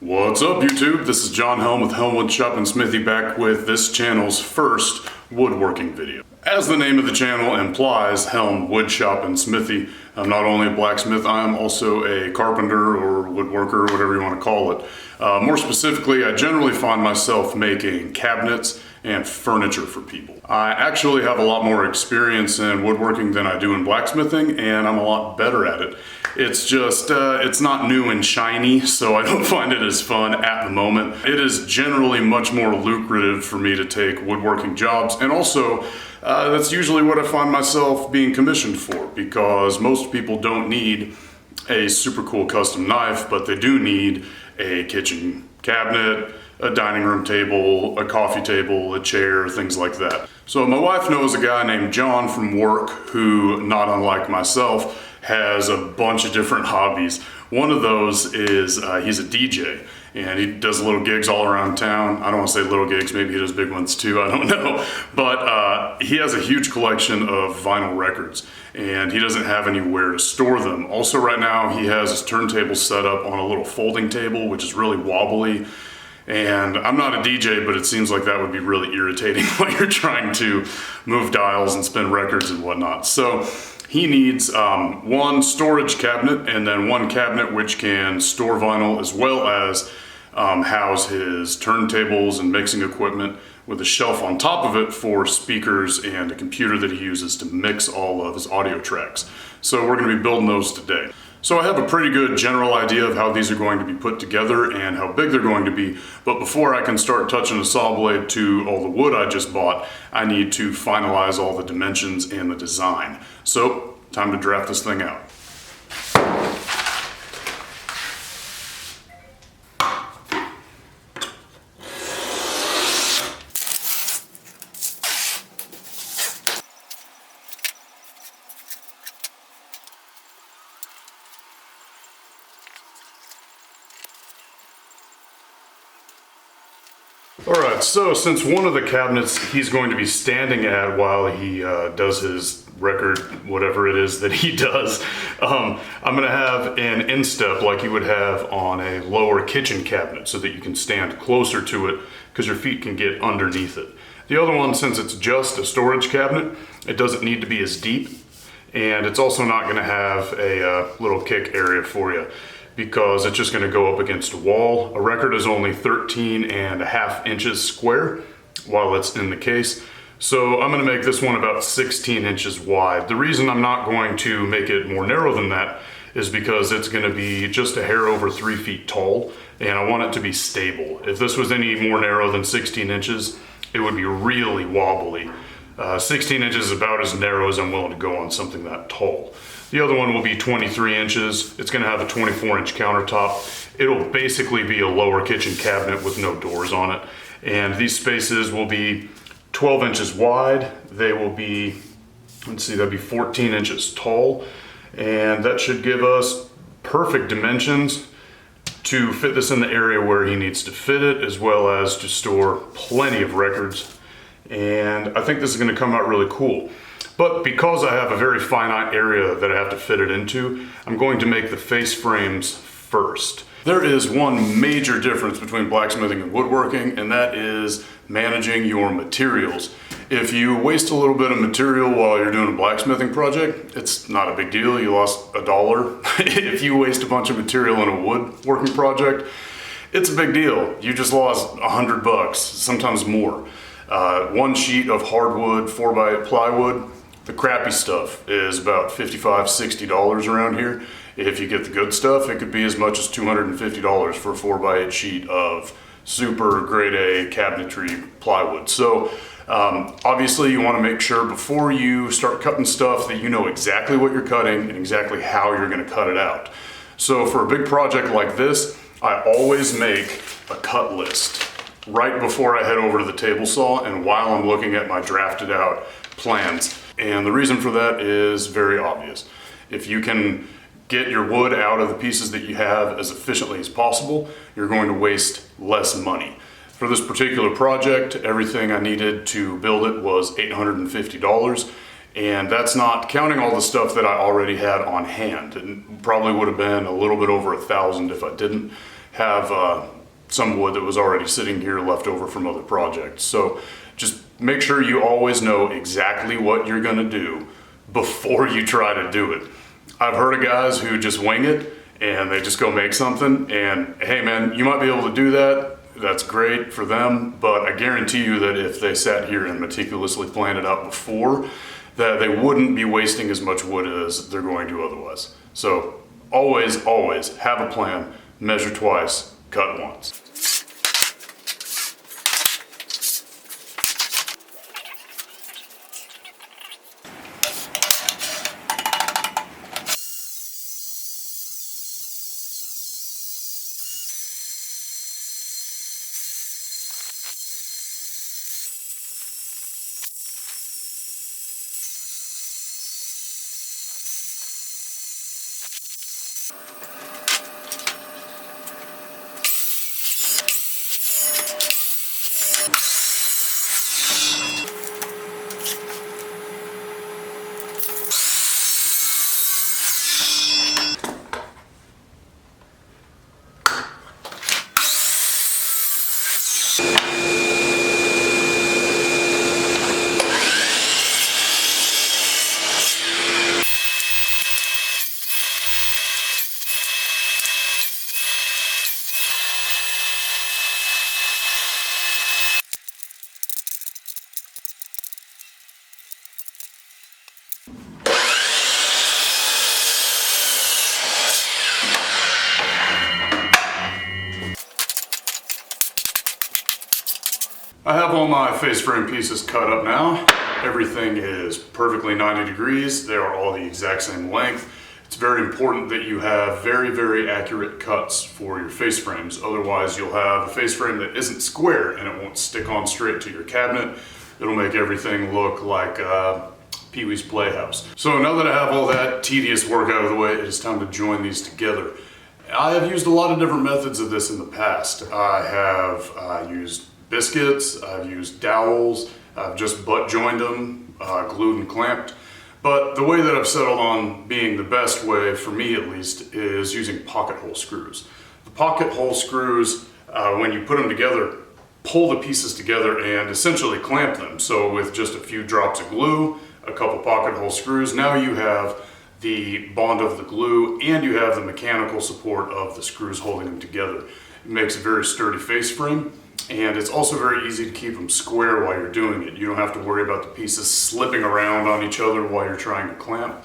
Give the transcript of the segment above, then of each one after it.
What's up, YouTube? This is John Helm with Helm, Woodshop, and Smithy, back with this channel's first woodworking video. As the name of the channel implies, Helm, Woodshop, and Smithy, I'm not only a blacksmith, I am also a carpenter or woodworker, whatever you want to call it. More specifically, I generally find myself making cabinets and furniture for people. I actually have a lot more experience in woodworking than I do in blacksmithing, and I'm a lot better at it. It's just, it's not new and shiny, so I don't find it as fun at the moment. It is generally much more lucrative for me to take woodworking jobs, and also that's usually what I find myself being commissioned for, because most people don't need a super cool custom knife, but they do need a kitchen cabinet, a dining room table, a coffee table, a chair, things like that. So my wife knows a guy named John from work who, not unlike myself, has a bunch of different hobbies. One of those is he's a DJ, and he does little gigs all around town. I don't want to say little gigs, maybe he does big ones too, I don't know. But he has a huge collection of vinyl records, and he doesn't have anywhere to store them. Also right now he has his turntable set up on a little folding table, which is really wobbly. And I'm not a DJ, but it seems like that would be really irritating while you're trying to move dials and spin records and whatnot. So he needs one storage cabinet and then one cabinet which can store vinyl, as well as house his turntables and mixing equipment, with a shelf on top of it for speakers and a computer that he uses to mix all of his audio tracks. So we're going to be building those today. So I have a pretty good general idea of how these are going to be put together and how big they're going to be, but before I can start touching a saw blade to all the wood I just bought, I need to finalize all the dimensions and the design. So, time to draft this thing out. Alright, so since one of the cabinets he's going to be standing at while he does his record, whatever it is that he does, I'm going to have an instep like you would have on a lower kitchen cabinet so that you can stand closer to it because your feet can get underneath it. The other one, since it's just a storage cabinet, it doesn't need to be as deep, and it's also not going to have a little kick area for you, because it's just going to go up against a wall. A record is only 13.5 inches square while it's in the case. So I'm going to make this one about 16 inches wide. The reason I'm not going to make it more narrow than that is because it's going to be just a hair over 3 feet tall, and I want it to be stable. If this was any more narrow than 16 inches, it would be really wobbly. 16 inches is about as narrow as I'm willing to go on something that tall. The other one will be 23 inches. It's going to have a 24-inch countertop. It'll basically be a lower kitchen cabinet with no doors on it. And these spaces will be 12 inches wide. They will be, let's see, that'd be 14 inches tall. And that should give us perfect dimensions to fit this in the area where he needs to fit it, as well as to store plenty of records. And I think this is going to come out really cool. But because I have a very finite area that I have to fit it into, I'm going to make the face frames first. There is one major difference between blacksmithing and woodworking, and that is managing your materials. If you waste a little bit of material while you're doing a blacksmithing project, it's not a big deal. You lost $1. If you waste a bunch of material in a woodworking project, it's a big deal. You just lost $100, sometimes more. One sheet of hardwood 4x8 plywood, the crappy stuff, is about $55, $60 around here. If you get the good stuff, it could be as much as $250 for a 4x8 sheet of super grade A cabinetry plywood. So obviously you want to make sure before you start cutting stuff that you know exactly what you're cutting and exactly how you're going to cut it out. So for a big project like this, I always make a cut list right before I head over to the table saw and while I'm looking at my drafted out plans. And the reason for that is very obvious. If you can get your wood out of the pieces that you have as efficiently as possible, you're going to waste less money. For this particular project, everything I needed to build it was $850, and that's not counting all the stuff that I already had on hand. It probably would have been a little bit over $1,000 if I didn't, have some wood that was already sitting here left over from other projects. So just make sure you always know exactly what you're gonna do before you try to do it. I've heard of guys who just wing it and they just go make something, and hey man, you might be able to do that. That's great for them, but I guarantee you that if they sat here and meticulously planned it out before, that they wouldn't be wasting as much wood as they're going to otherwise. So always have a plan, measure twice, cut once. I have all my face frame pieces cut up now. Everything is perfectly 90 degrees. They are all the exact same length. It's very important that you have very accurate cuts for your face frames. Otherwise, you'll have a face frame that isn't square and it won't stick on straight to your cabinet. It'll make everything look like Pee-wee's Playhouse. So now that I have all that tedious work out of the way, it is time to join these together. I have used a lot of different methods of this in the past. I have used biscuits, I've used dowels, I've just butt joined them, glued and clamped. But the way that I've settled on being the best way, for me at least, is using pocket hole screws. The pocket hole screws, when you put them together, pull the pieces together and essentially clamp them. So with just a few drops of glue, a couple pocket hole screws, now you have the bond of the glue and you have the mechanical support of the screws holding them together. It makes a very sturdy face frame. And it's also very easy to keep them square while you're doing it. You don't have to worry about the pieces slipping around on each other while you're trying to clamp.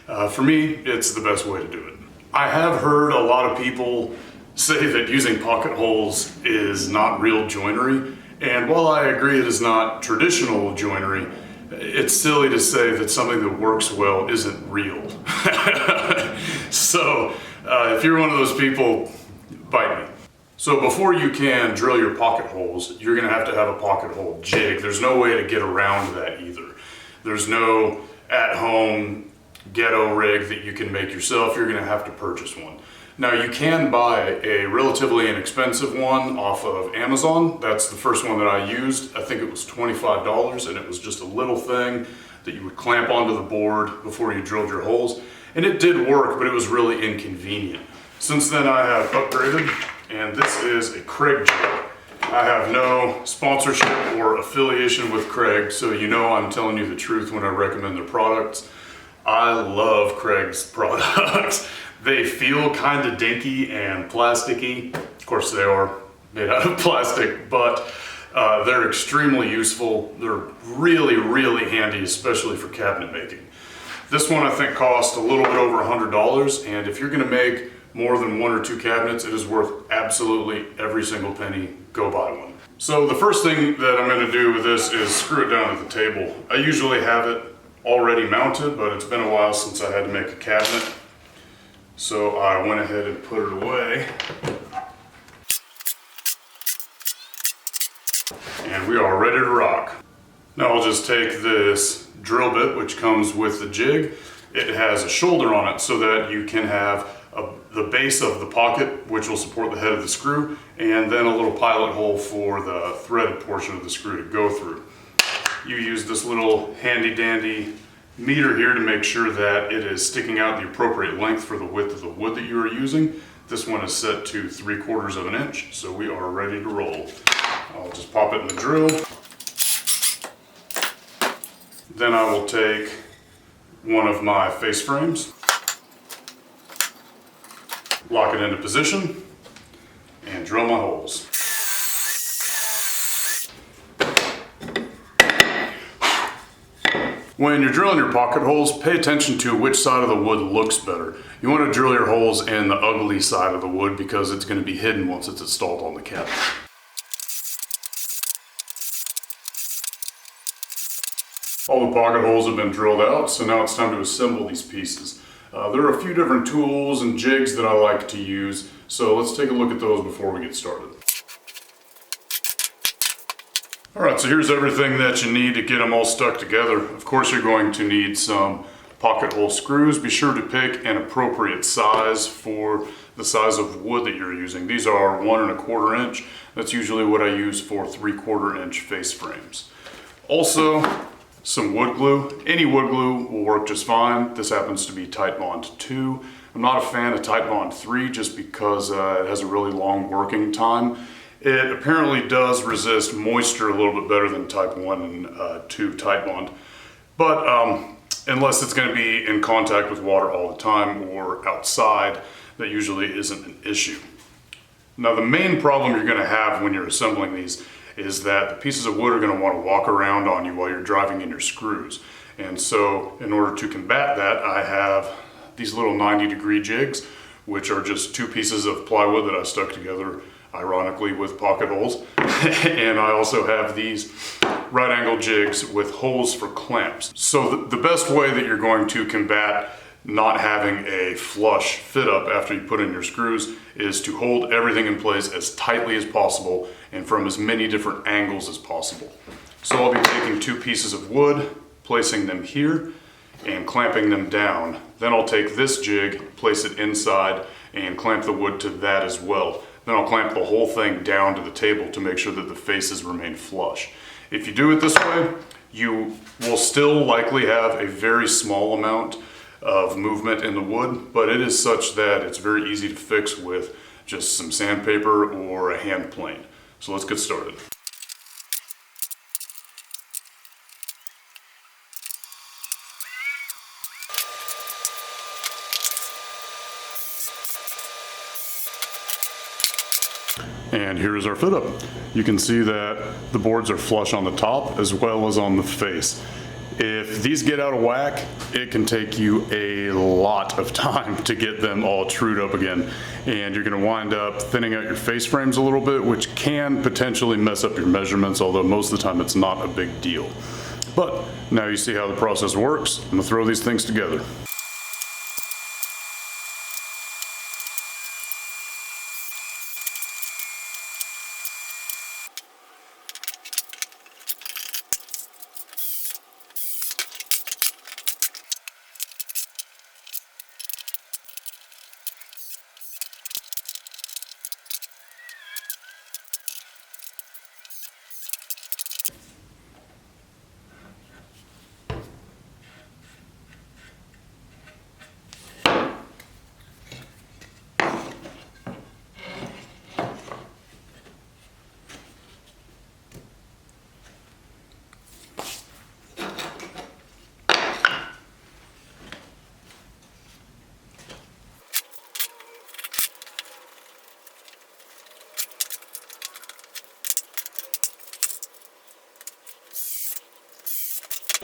For me, it's the best way to do it. I have heard a lot of people say that using pocket holes is not real joinery. And while I agree it is not traditional joinery, it's silly to say that something that works well isn't real. So if you're one of those people, bite me. So before you can drill your pocket holes, you're gonna have to have a pocket hole jig. There's no way to get around that either. There's no at-home ghetto rig that you can make yourself. You're gonna have to purchase one. Now you can buy a relatively inexpensive one off of Amazon. That's the first one that I used. I think it was $25 and it was just a little thing that you would clamp onto the board before you drilled your holes. And it did work, but it was really inconvenient. Since then I have upgraded, and this is a Craig jig. I have no sponsorship or affiliation with Craig, so you know I'm telling you the truth when I recommend their products. I love Craig's products. They feel kind of dinky and plasticky. Of course they are made out of plastic, but they're extremely useful. They're really handy, especially for cabinet making. This one I think cost a little bit over $100, and if you're gonna make more than one or two cabinets, it is worth absolutely every single penny. Go buy one. So the first thing that I'm going to do with this is screw it down at the table. I usually have it already mounted, but it's been a while since I had to make a cabinet. So I went ahead and put it away. And we are ready to rock. Now I'll just take this drill bit, which comes with the jig. It has a shoulder on it so that you can have the base of the pocket, which will support the head of the screw, and then a little pilot hole for the threaded portion of the screw to go through. You use this little handy dandy meter here to make sure that it is sticking out the appropriate length for the width of the wood that you are using. This one is set to 3/4 of an inch, so we are ready to roll. I'll just pop it in the drill. Then I will take one of my face frames, lock it into position, and drill my holes. When you're drilling your pocket holes, pay attention to which side of the wood looks better. You want to drill your holes in the ugly side of the wood because it's going to be hidden once it's installed on the cabinet. All the pocket holes have been drilled out, so now it's time to assemble these pieces. There are a few different tools and jigs that I like to use, so let's take a look at those before we get started. Alright, so here's everything that you need to get them all stuck together. Of course, you're going to need some pocket hole screws. Be sure to pick an appropriate size for the size of wood that you're using. These are 1 1/4 inch. That's usually what I use for 3/4 inch face frames. Also, some wood glue. Any wood glue will work just fine. This happens to be Titebond 2. I'm not a fan of Titebond 3 just because it has a really long working time. It apparently does resist moisture a little bit better than Type 1 and 2 Titebond. But unless it's going to be in contact with water all the time or outside, that usually isn't an issue. Now the main problem you're going to have when you're assembling these is that the pieces of wood are going to want to walk around on you while you're driving in your screws. And so in order to combat that, I have these little 90-degree jigs, which are just 2 pieces of plywood that I stuck together, ironically, with pocket holes. And I also have these right angle jigs with holes for clamps. So the best way that you're going to combat not having a flush fit up after you put in your screws is to hold everything in place as tightly as possible and from as many different angles as possible. So I'll be taking 2 pieces of wood, placing them here and clamping them down. Then I'll take this jig, place it inside and clamp the wood to that as well. Then I'll clamp the whole thing down to the table to make sure that the faces remain flush. If you do it this way, you will still likely have a very small amount of movement in the wood, but it is such that it's very easy to fix with just some sandpaper or a hand plane. So let's get started. And here is our fit up. You can see that the boards are flush on the top as well as on the face. If these get out of whack, it can take you a lot of time to get them all trued up again. And you're gonna wind up thinning out your face frames a little bit, which can potentially mess up your measurements, although most of the time it's not a big deal. But now you see how the process works. I'm gonna throw these things together.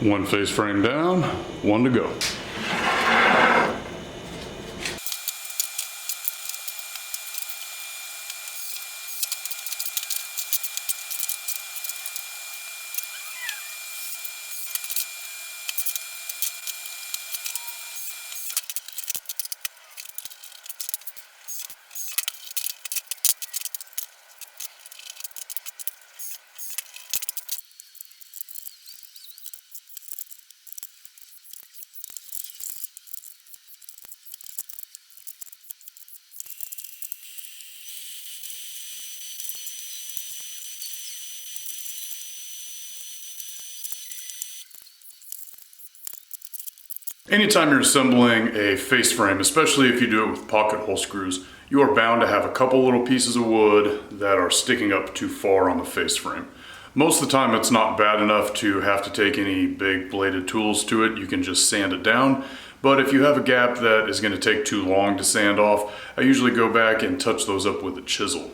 One face frame down, one to go. Anytime you're assembling a face frame, especially if you do it with pocket hole screws, you are bound to have a couple little pieces of wood that are sticking up too far on the face frame. Most of the time it's not bad enough to have to take any big bladed tools to it. You can just sand it down. But if you have a gap that is going to take too long to sand off, I usually go back and touch those up with a chisel.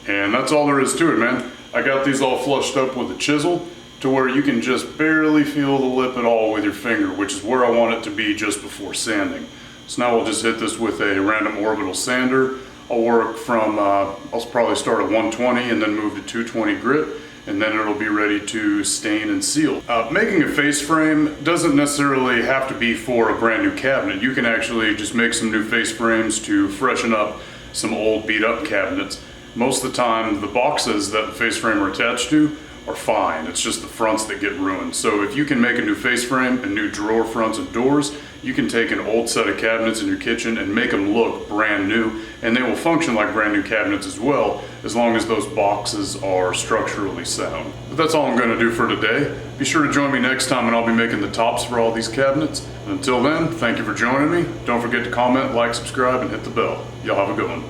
And that's all there is to it, man. I got these all flushed up with a chisel to where you can just barely feel the lip at all with your finger, which is where I want it to be just before sanding. So now we'll just hit this with a random orbital sander. I'll work from, I'll probably start at 120 and then move to 220 grit, and then it'll be ready to stain and seal. Making a face frame doesn't necessarily have to be for a brand new cabinet. You can actually just make some new face frames to freshen up some old beat up cabinets. Most of the time, the boxes that the face frame are attached to are fine. It's just the fronts that get ruined. So if you can make a new face frame and new drawer fronts and doors, you can take an old set of cabinets in your kitchen and make them look brand new, and they will function like brand new cabinets as well, as long as those boxes are structurally sound. But that's all I'm going to do for today. Be sure to join me next time, and I'll be making the tops for all these cabinets. And until then, thank you for joining me. Don't forget to comment, like, subscribe, and hit the bell. Y'all have a good one.